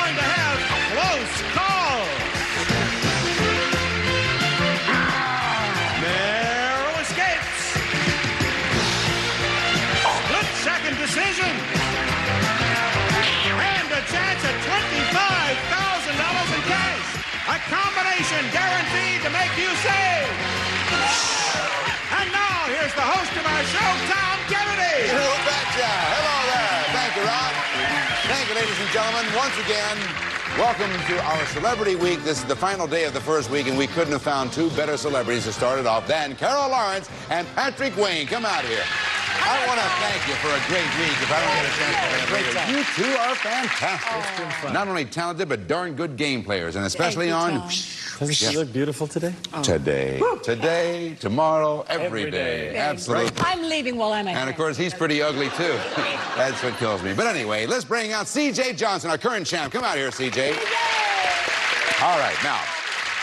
going to have close calls. Narrow escapes. Split-second decision. And a chance at $25,000 in cash. A combination guaranteed to make you save. And now, here's the host of our show, Tom Kennedy. You betcha. Hello there. Thank you, Rob. Thank you, ladies and gentlemen. Once again, welcome to our Celebrity Week. This is the final day of the first week, and we couldn't have found two better celebrities to start it off than Carol Lawrence and Patrick Wayne. Come out here. I want to thank you for a great week. If I don't get a chance to play later, you two are fantastic. It's been fun. Not only talented, but darn good game players, and especially on... Doesn't she look beautiful today? Today. Today, tomorrow, every day. Absolutely. I'm leaving while I'm at And, of course, he's pretty ugly, too. That's what kills me. But anyway, let's bring out C.J. Johnson, our current champ. Come out here, C.J. All right, now,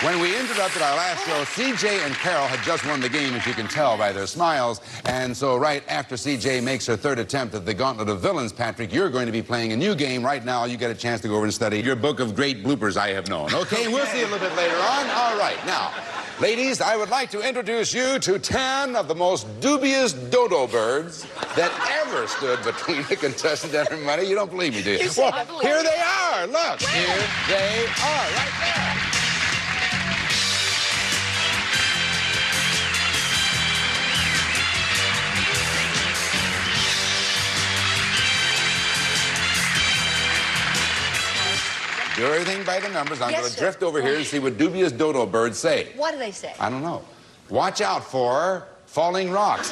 when we interrupted our last show, C.J. and Carol had just won the game, as you can tell by their smiles. And so right after C.J. makes her third attempt at the Gauntlet of Villains, Patrick, you're going to be playing a new game. Right now, you get a chance to go over and study your book of great bloopers I have known. Okay, we'll see you a little bit later on. All right, now, ladies, I would like to introduce you to 10 of the most dubious dodo birds that ever stood between a contestant and her money. You don't believe me, do you? Well, here they are. Look, here they are, right there. Do everything by the numbers. I'm going to drift over here and see what dubious dodo birds say. What do they say? I don't know. Watch out for falling rocks.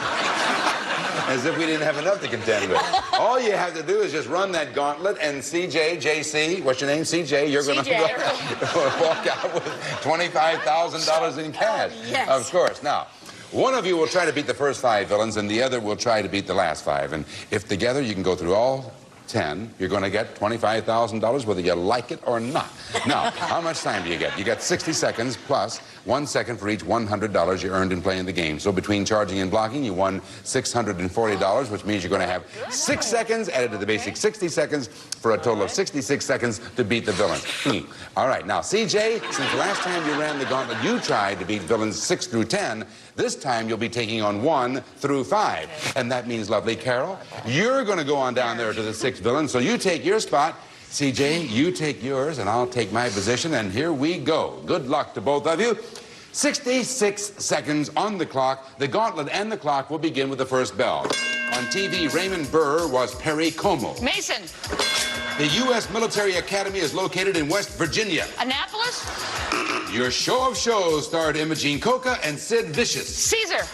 As if we didn't have enough to contend with. All you have to do is just run that gauntlet, and CJ, JC, what's your name, CJ? You're going to walk out with $25,000 in cash. Yes. Of course. Now, one of you will try to beat the first 5 villains, and the other will try to beat the last 5. And if together you can go through all 10, you're going to get $25,000, whether you like it or not. Now, how much time do you get? You get 60 seconds plus 1 second for each $100 you earned in playing the game. So between charging and blocking, you won $640, which means you're going to have 6 seconds added to the basic 60 seconds for a total of 66 seconds to beat the villains. All right, now, CJ, since the last time you ran the gauntlet, you tried to beat villains 6 through 10. This time you'll be taking on 1 through 5. And that means, lovely Carol, you're going to go on down there to the 6th villain. So you take your spot. CJ, you take yours, and I'll take my position. And here we go. Good luck to both of you. 66 seconds on the clock. The gauntlet and the clock will begin with the first bell. On TV, Raymond Burr was Perry Como. Mason. The U.S. Military Academy is located in West Virginia. Annapolis. Your show of shows starred Imogene Coca and Sid Vicious. Caesar.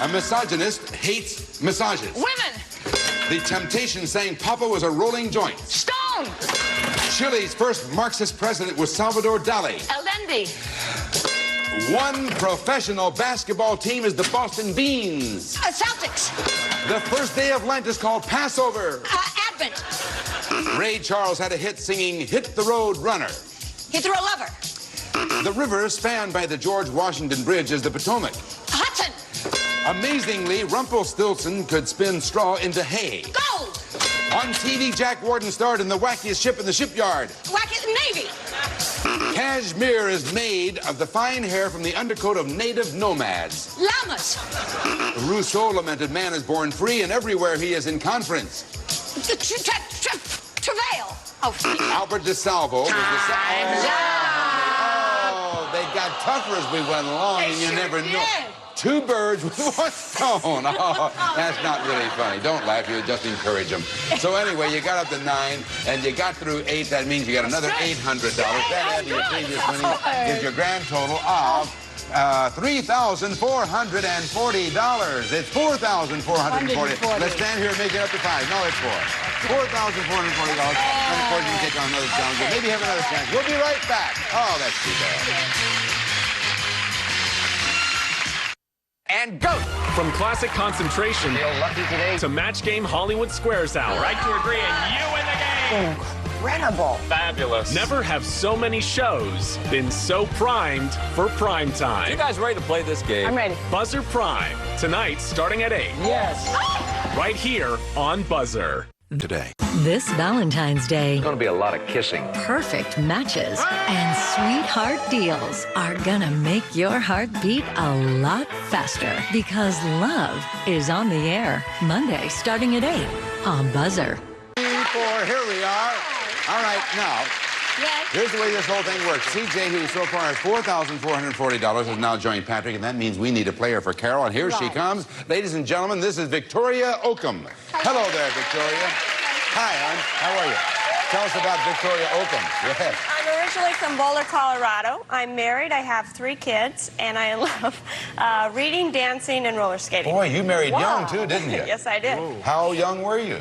A misogynist hates massages. Women. The Temptations sang Papa was a rolling joint. Stone. Chile's first Marxist president was Salvador Dali. Allende. One professional basketball team is the Boston Beans. Celtics. The first day of Lent is called Passover. Advent. Ray Charles had a hit singing Hit the Road Runner. Hit the lover. The river spanned by the George Washington Bridge is the Potomac. Hudson. Amazingly, Rumpelstiltskin could spin straw into hay. Gold. On TV, Jack Warden starred in The Wackiest Ship in the Shipyard. Navy. Cashmere is made of the fine hair from the undercoat of native nomads. Llamas. Rousseau lamented man is born free, and everywhere he is in conference. Travail. Oh, Albert DeSalvo was Oh, they got tougher as we went along, and you never knew. 2 birds with 1 stone. Oh, that's not really funny. Don't laugh. You just encourage them. So anyway, you got up to 9, and you got through 8. That means you got another $800. That added to your previous winning gives your grand total of $3,440. It's $4,440. Let's stand here and make it up to 5. No, it's 4. $4,440. And of course, you can take on another challenge. Maybe have another chance. We'll be right back. Oh, that's too bad. And go! From classic concentration to match game Hollywood Squares Hour. Right to agree, and you win the game! Incredible. Fabulous. Never have so many shows been so primed for prime time. You guys ready to play this game? I'm ready. Buzzer Prime, tonight starting at 8. Yes. Right here on Buzzer. today. This Valentine's Day, Going to be a lot of kissing. perfect matches and sweetheart deals are gonna make your heart beat a lot faster because love is on the air. Monday starting at 8 on Buzzer. 4, here we are. All right, now, Yes. here's the way this whole thing works. CJ, who so far has $4,440, has now joined Patrick, and that means we need a player for Carol, and here she comes. Ladies and gentlemen, this is Victoria Oakham. Hello there, Victoria. Hi, hon. How are you? Tell us about Victoria Oakham. Go ahead. I'm originally from Boulder, Colorado. I'm married, I have 3 kids, and I love reading, dancing, and roller skating. Boy, you married young, too, didn't you? Yes, I did. How young were you?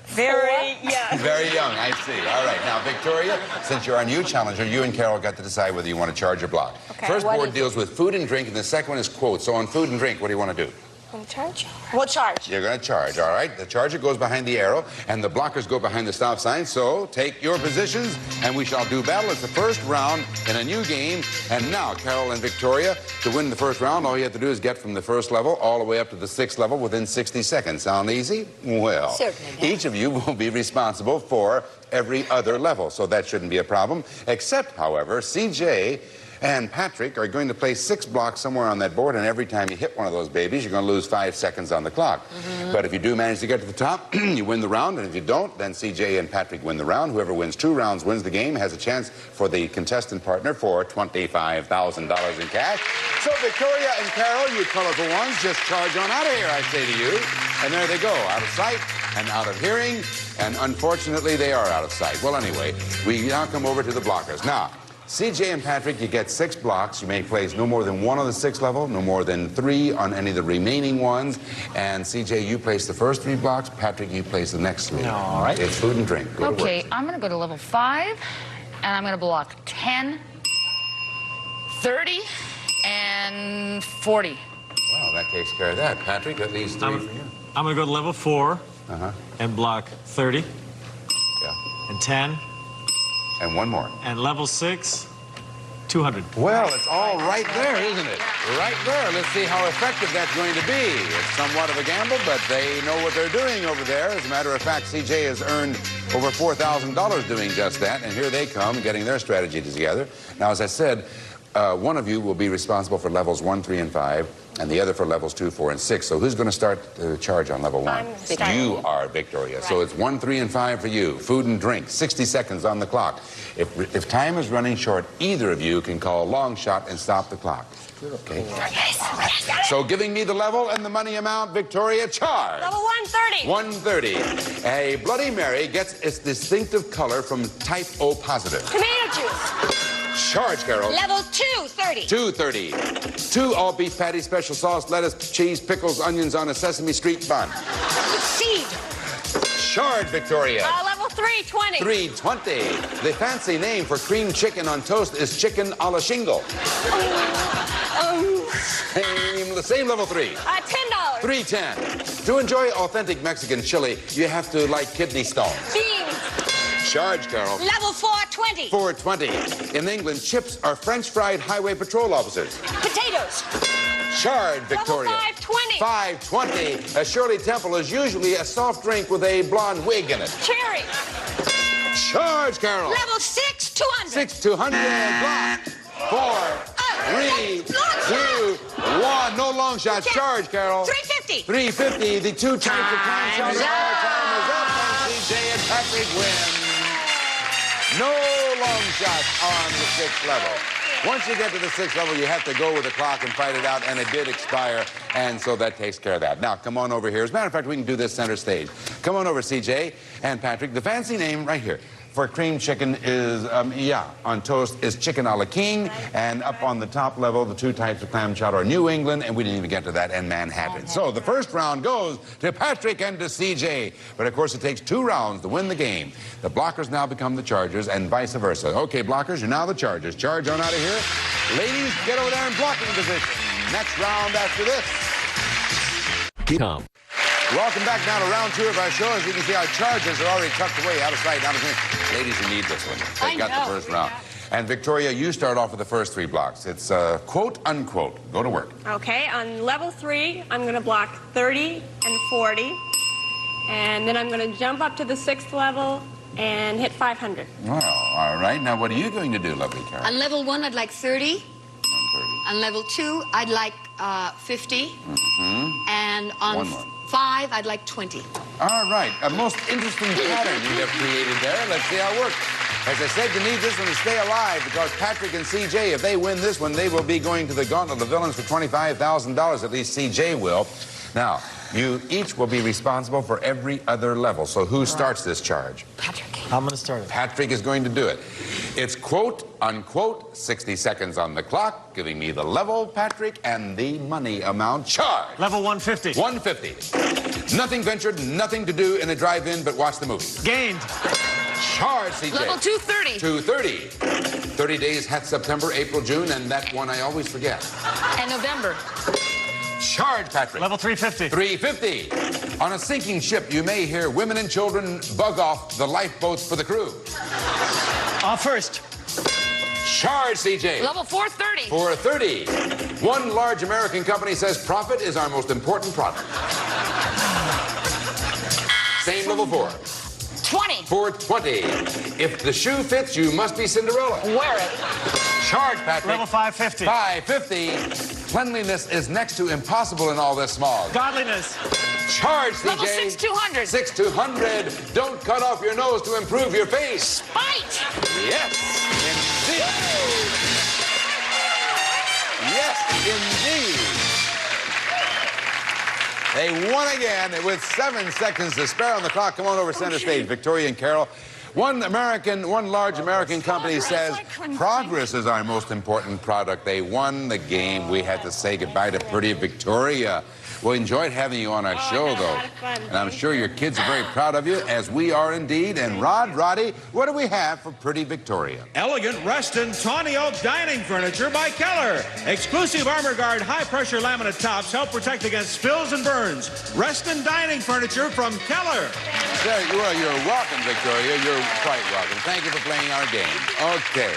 Very young. Very young, I see. All right, now, Victoria, since you're our new challenger, you and Carol got to decide whether you want to charge or block. Okay. First board deals with food and drink, and the second one is quotes. So on food and drink, what do you want to do? We'll charge? We'll charge. You're going to charge, all right? The charger goes behind the arrow, and the blockers go behind the stop sign. So take your positions, and we shall do battle. It's the first round in a new game. And now, Carol and Victoria, to win the first round, all you have to do is get from the first level all the way up to the 6th level within 60 seconds. Sound easy? Well, Certainly. each of you will be responsible for every other level, so that shouldn't be a problem. Except, however, CJ and Patrick are going to place 6 blocks somewhere on that board, and every time you hit one of those babies, you're going to lose 5 seconds on the clock. But if you do manage to get to the top, you win the round, and if you don't, then CJ and Patrick win the round. Whoever wins 2 rounds wins the game, has a chance for the contestant partner for $25,000 in cash. So Victoria and Carol, you colorful ones, just charge on out of here, I say to you. And there they go, out of sight and out of hearing, and unfortunately, they are out of sight. Well, anyway, we now come over to the blockers. Now, CJ and Patrick, you get 6 blocks. You may place no more than 1 on the 6th level, no more than 3 on any of the remaining ones. And CJ, you place the first 3 blocks. Patrick, you place the next 3. All right. It's food and drink. Go to Okay, work. I'm going to go to level 5, and I'm going to block 10, 30, and 40. Well, that takes care of that. Patrick, at least 3 for you. I'm going to go to level 4 and block 30 Yeah. and 10 And 1 more. and level 6, 200. Well, it's all right there, isn't it? Right there. Let's see how effective that's going to be. It's somewhat of a gamble, but they know what they're doing over there. As a matter of fact, CJ has earned over $4,000 doing just that, and here they come, getting their strategy together. Now, as I said, one of you will be responsible for levels 1, 3, and 5, and the other for levels 2, 4, and 6. So who's going to start the charge on level 1? I'm starting. You are, Victoria. So it's 1, 3, and 5 for you. Food and drink, 60 seconds on the clock. If time is running short, either of you can call a long shot and stop the clock. Okay? So giving me the level and the money amount, Victoria, charge. Level 130. 130. A Bloody Mary gets its distinctive color from type O positive. Tomato juice. Charge, Carol. Level 230. 230. 2 all beef patty, special sauce, lettuce, cheese, pickles, onions on a Sesame Street bun. Seed. Charge, Victoria. Level 320. 320. The fancy name for cream chicken on toast is chicken a la shingle. Same level 3. $10. 310. To enjoy authentic Mexican chili, you have to like kidney stones. Beans. Charge, Carol. Level 420. 420. In England, chips are French fried highway patrol officers. Potatoes. Charge, Victoria. Level 520. 520. A Shirley Temple is usually a soft drink with a blonde wig in it. Cherry. Charge, Carol. Level 6, 200. 6 200. Block. 4, 3, 2, 1. No long shots. Charge, Carol. 350. 350. The 2 types of clown shots. Time is up, and CJ and Patrick win. No long shots on the 6th level. Once you get to the 6th level, you have to go with the clock and fight it out, and it did expire, and so that takes care of that. Now, come on over here. As a matter of fact, we can do this center stage. Come on over, CJ and Patrick. The fancy name right here for cream chicken is, on toast is chicken a la king, and up on the top level, the 2 types of clam chowder are New England, and we didn't even get to that, and Manhattan. So the first round goes to Patrick and to CJ. But of course, it takes 2 rounds to win the game. The blockers now become the chargers, and vice versa. Okay, blockers, you're now the chargers. Charge on out of here. Ladies, get over there in blocking position. Next round after this. Tom. Welcome back now to round 2 of our show. As you can see, our chargers are already tucked away out of sight, out of sight. Ladies, you need this one. They got the first round. And Victoria, you start off with the first 3 blocks. It's quote, unquote. Go to work. Okay, on level 3, I'm going to block 30 and 40. And then I'm going to jump up to the 6th level and hit 500. Well, all right. Now, what are you going to do, lovely Carol? On level 1, I'd like 30. 130. On level 2, I'd like 50. And on 5, I'd like 20. All right. A most interesting pattern you have created there. Let's see how it works. As I said, you need this one to stay alive because Patrick and CJ, if they win this one, they will be going to the Gauntlet of Villains for $25,000. At least CJ will. Now, you each will be responsible for every other level. So who starts this charge? Patrick. I'm going to start it. Patrick is going to do it. It's quote, unquote, 60 seconds on the clock, giving me the level, Patrick, and the money amount charged. Level 150. 150. Nothing ventured, nothing to do in a drive-in but watch the movie. Gained. Charge, CJ. Level 230. 230. 30 days, hat September, April, June, and that one I always forget. And November. Charge, Patrick. Level 350. 350. On a sinking ship, you may hear women and children bug off the lifeboats for the crew. First. Charge, CJ. Level 430. 430. One large American company says profit is our most important product. Same level 4. 20. 420. If the shoe fits, you must be Cinderella. Wear it. Charge, Patrick. Level 550. 550. Cleanliness is next to impossible in all this smog. Godliness. Charge, CJ. Level 6200. 6200. Don't cut off your nose to improve your face. Spite. Yes, indeed. Yes, indeed. They won again with 7 seconds to spare on the clock. Come on over center stage, Victoria and Carol. One large American company says progress is our most important product. They won the game. We had to say goodbye to pretty Victoria. We enjoyed having you on our show, though. And I'm sure your kids are very proud of you, as we are indeed. And Roddy, what do we have for pretty Victoria? Elegant Reston Tawny Oak dining furniture by Keller. Exclusive Armor Guard high-pressure laminate tops help protect against spills and burns. Reston dining furniture from Keller. Well, you're welcome, Victoria. You're quite welcome. Thank you for playing our game. Okay.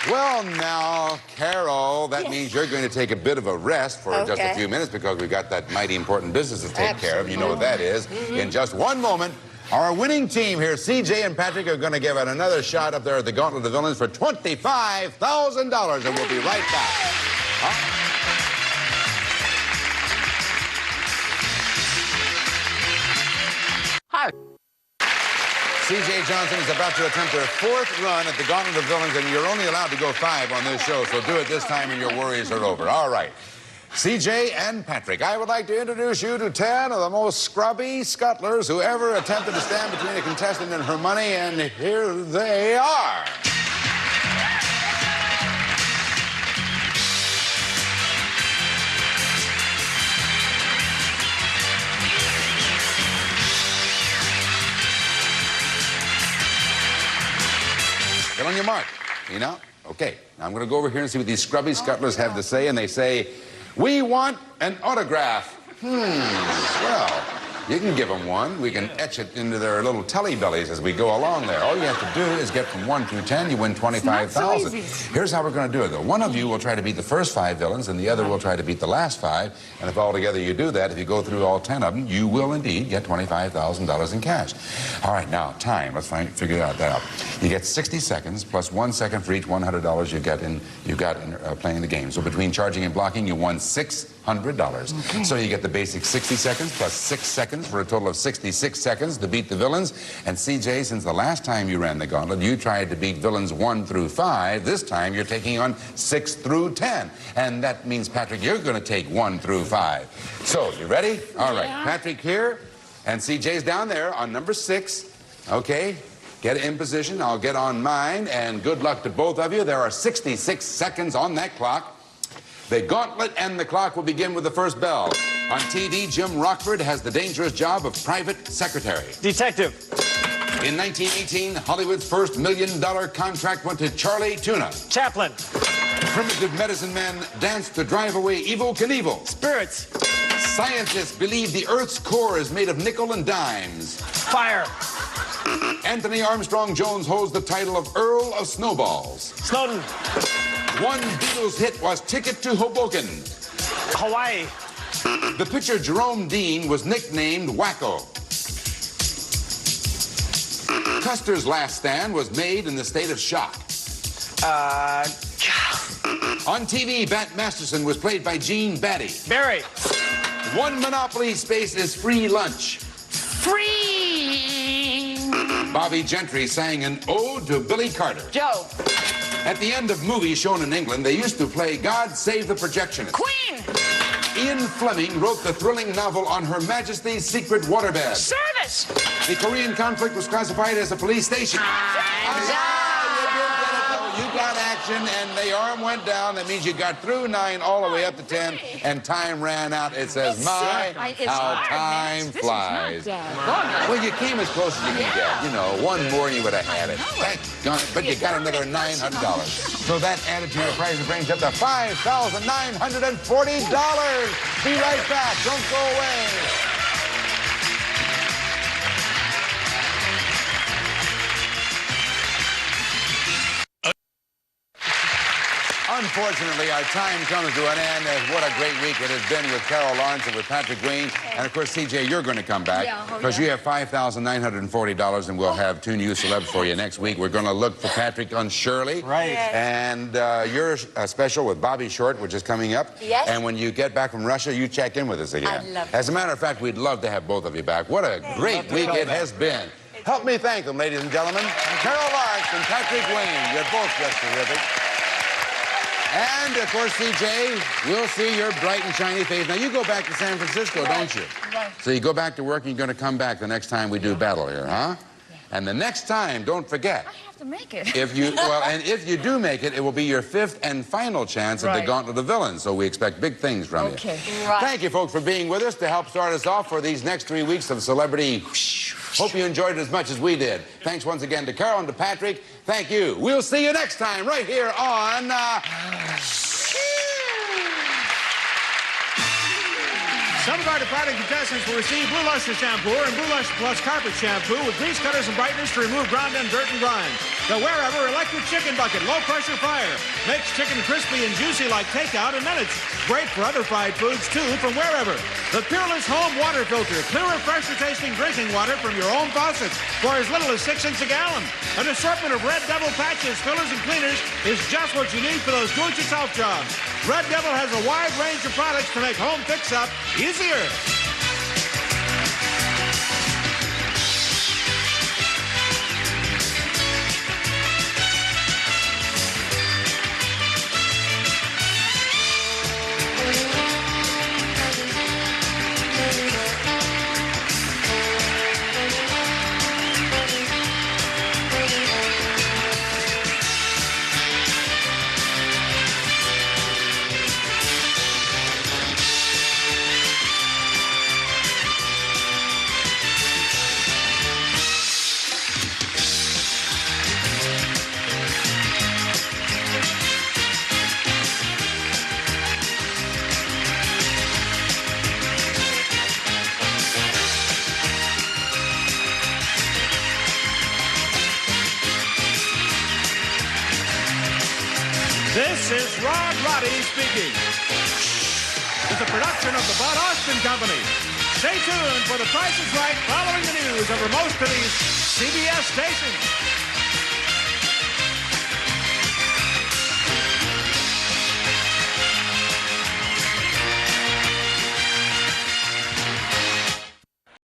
Well, now, Carol, that means you're going to take a bit of a rest for just a few minutes because we've got that mighty important business to take care of. You know what that is. In just one moment, our winning team here, CJ and Patrick, are going to give it another shot up there at the Gauntlet of Villains for $25,000, and we'll be right back. Hi. C.J. Johnson is about to attempt their 4th run at the Gauntlet of Villains, and you're only allowed to go 5 on this show, so do it this time and your worries are over. All right. C.J. and Patrick, I would like to introduce you to 10 of the most scrubby scuttlers who ever attempted to stand between a contestant and her money, and here they are. Get on your mark. You know? Okay. Now I'm going to go over here and see what these scrubby scuttlers have to say. And they say, we want an autograph. Well, you can give them one. We can etch it into their little telly bellies as we go along there. All you have to do is get from 1 through 10. You win $25,000. Here's how we're going to do it, though. One of you will try to beat the first 5 villains, and the other will try to beat the last 5. And if all together you do that, if you go through all 10 of them, you will indeed get $25,000 in cash. All right, now, time. Let's figure that out. You get 60 seconds plus 1 second for each $100 you got in playing the game. So between charging and blocking, you won $600. Okay. So you get the basic 60 seconds plus 6 seconds for a total of 66 seconds to beat the villains. And CJ, since the last time you ran the gauntlet, you tried to beat villains 1 through 5. This time you're taking on 6 through 10. And that means, Patrick, you're going to take 1 through 5. So, you ready? All right. Patrick here, and CJ's down there on number 6. Okay. Get in position. I'll get on mine, and good luck to both of you. There are 66 seconds on that clock. The gauntlet and the clock will begin with the first bell. On TV, Jim Rockford has the dangerous job of private secretary. Detective. In 1918, Hollywood's first $1 million contract went to Charlie Tuna. Chaplain. Primitive medicine men danced to drive away Evel Knievel. Spirits. Scientists believe the Earth's core is made of nickel and dimes. Fire. Anthony Armstrong Jones holds the title of Earl of Snowballs. Snowden. One Beatles hit was Ticket to Hoboken. Hawaii. The pitcher Jerome Dean was nicknamed Wacko. Custer's last stand was made in the state of shock. On TV, Bat Masterson was played by Gene Batty. Barry. One Monopoly space is free lunch. Free. Bobby Gentry sang an ode to Billy Carter. Joe. At the end of movies shown in England, they used to play God Save the Projectionist. Queen. Ian Fleming wrote the thrilling novel On Her Majesty's Secret Waterbed. Service. The Korean conflict was classified as a police station. You got action, and the arm went down. That means you got through 9 all the way up to 10, and time ran out. It says, how time flies. Well, you came as close as you can get. You know, one more and you would have had it. Thank God. But you got another $900. So that added to your prize brings up to $5,940. Be right back. Don't go away. Unfortunately, our time comes to an end. What a great week it has been with Carol Lawrence and with Patrick Wayne. And, of course, CJ, you're going to come back because you have $5,940, and we'll have 2 new celebs for you next week. We're going to look for Patrick on Shirley. Right. And you're special with Bobby Short, which is coming up. Yes. And when you get back from Russia, you check in with us again. I'd love to. As a matter of fact, weid love to have both of you back. What a great week it has been. Help me thank them, ladies and gentlemen. Carol Lawrence and Patrick Wayne. You're both just terrific. And, of course, CJ, we'll see your bright and shiny face. Now, you go back to San Francisco, don't you? Right. So you go back to work, and you're going to come back the next time we do battle here, huh? And the next time, don't forget. I have to make it. If you do make it, it will be your 5th and final chance at the Gauntlet of Villains. So we expect big things from you. Okay. Thank you, folks, for being with us to help start us off for these next 3 weeks of Celebrity. Hope you enjoyed it as much as we did. Thanks once again to Carol and to Patrick. Thank you. We'll see you next time right here on... Some of our departing contestants will receive Blue Lustre Shampoo and Blue Lustre Plus Carpet Shampoo with grease cutters and brighteners to remove ground and dirt and grime. The Wherever Electric Chicken Bucket Low-Pressure Fryer makes chicken crispy and juicy like takeout in minutes. Great for other fried foods, too, from Wherever. The Peerless Home Water Filter. Clearer, fresher-tasting drinking water from your own faucets for as little as 6 cents a gallon. An assortment of Red Devil patches, fillers, and cleaners is just what you need for those do-it-yourself jobs. Red Devil has a wide range of products to make home fix-up easier. This is Rod Roddy speaking. It's a production of the Bud Austin Company. Stay tuned for The Price is Right following the news over most of these CBS stations.